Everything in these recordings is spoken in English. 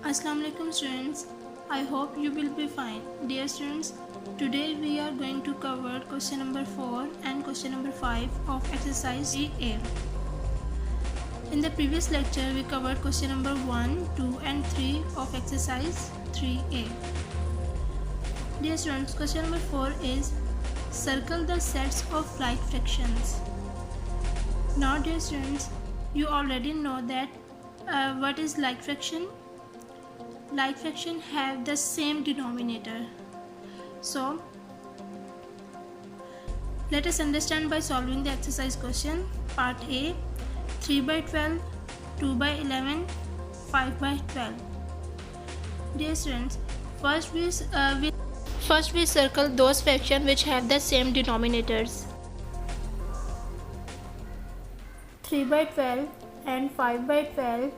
Assalamu alaikum students. I hope you will be fine. Dear students, today we are going to cover question number 4 and question number 5 of exercise 3A. In the previous lecture we covered question number 1, 2 and 3 of exercise 3A. Dear students, question number 4 is circle the sets of like fractions. Now dear students, you already know that what is like fraction. Like fraction have the same denominator. So let us understand by solving the exercise question. Part A, 3 by 12, 2 by 11, 5 by 12. Dear students, first we circle those fractions which have the same denominators. 3 by 12 and 5 by 12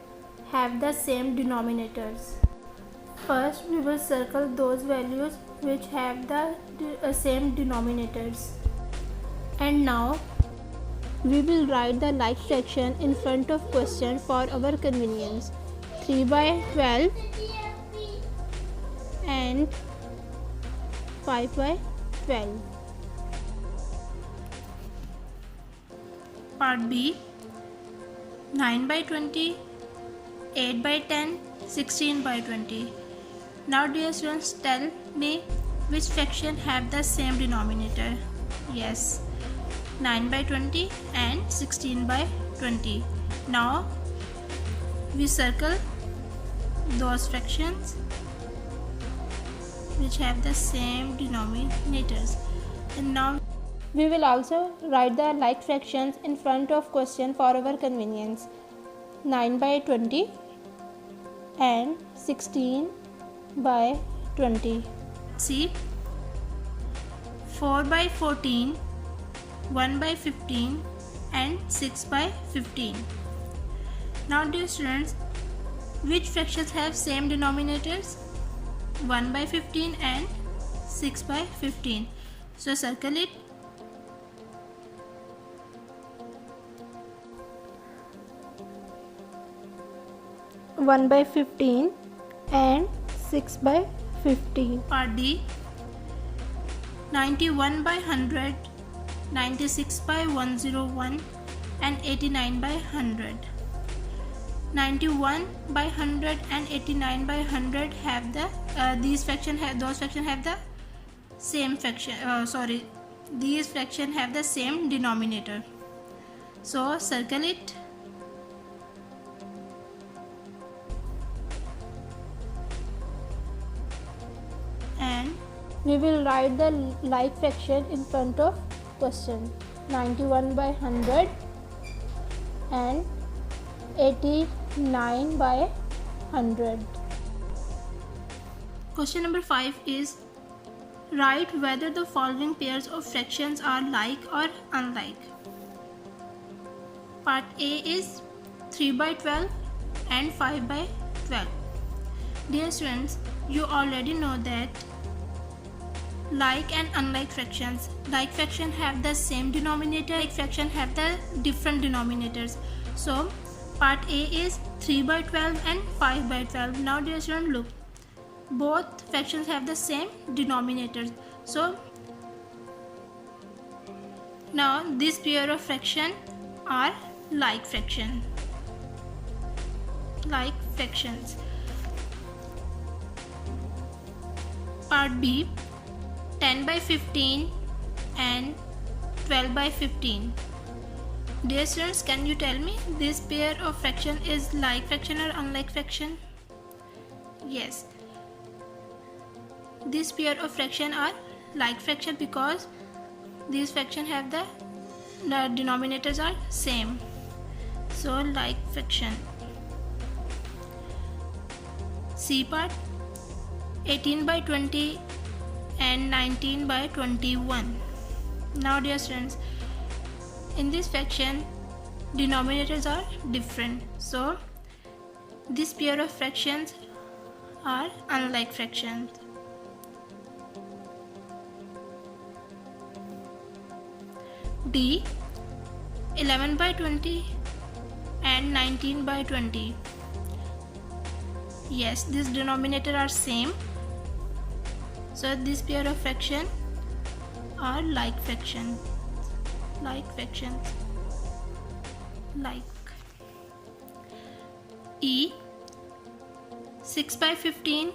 have the same denominators. First, we will circle those values which have the same denominators. And now, we will write the like fraction in front of question for our convenience. 3 by 12 and 5 by 12. Part B, 9 by 20, 8 by 10, 16 by 20. Now dear students, tell me which fraction have the same denominator. Yes, 9 by 20 and 16 by 20. Now we circle those fractions which have the same denominators. And now we will also write the like fractions in front of question for our convenience. 9 by 20 and 16 by 20. See, 4 by 14, 1 by 15 and 6 by 15. Now dear students, which fractions have same denominators? 1 by 15 and 6 by 15. So circle it. One by 15 and 6 by 15. Part D, 91 by 100, 96 by 101 and 89 by 100. 91 by 100 and 89 by 100 have the those fractions have the same fraction. These fractions have the same denominator. So circle it. And we will write the like fraction in front of question. 91 by 100 and 89 by 100. Question number 5 is write whether the following pairs of fractions are like or unlike. Part A is 3 by 12 and 5 by 12. Dear students, you already know that like and unlike fractions. Like fraction have the same denominator, like fraction have the different denominators. So part A is 3 by 12 and 5 by 12. Now dear students, look, both fractions have the same denominators. So now this pair of fraction are like fraction. Like fractions. Part B, 10 by 15 and 12 by 15. Dear students, can you tell me this pair of fraction is like fraction or unlike fraction? Yes, this pair of fraction are like fraction because these fraction have the denominators are same. So like fraction. C part, 18 by 20 and 19 by 21. Now dear students, in this fraction denominators are different, so this pair of fractions are unlike fractions. D, 11 by 20 and 19 by 20. Yes, this denominator are same. So this pair of fraction are like fraction. Like fractions. Like. E 6 by 15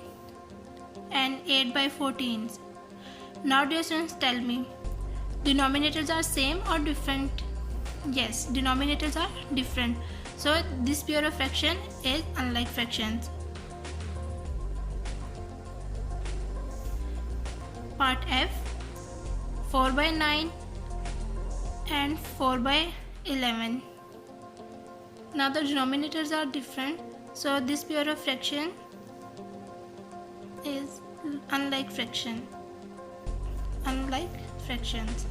and 8 by 14. Now dear students, tell me, denominators are same or different? Yes, denominators are different. So this pair of fraction is unlike fractions. Part F 4 by 9 and 4 by 11. Now the denominators are different, so this pair of fraction is unlike fraction. Unlike fractions.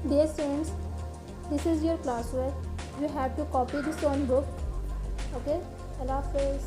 Dear students, this is your classwork. You have to copy this on book. Okay, Allah Hafiz.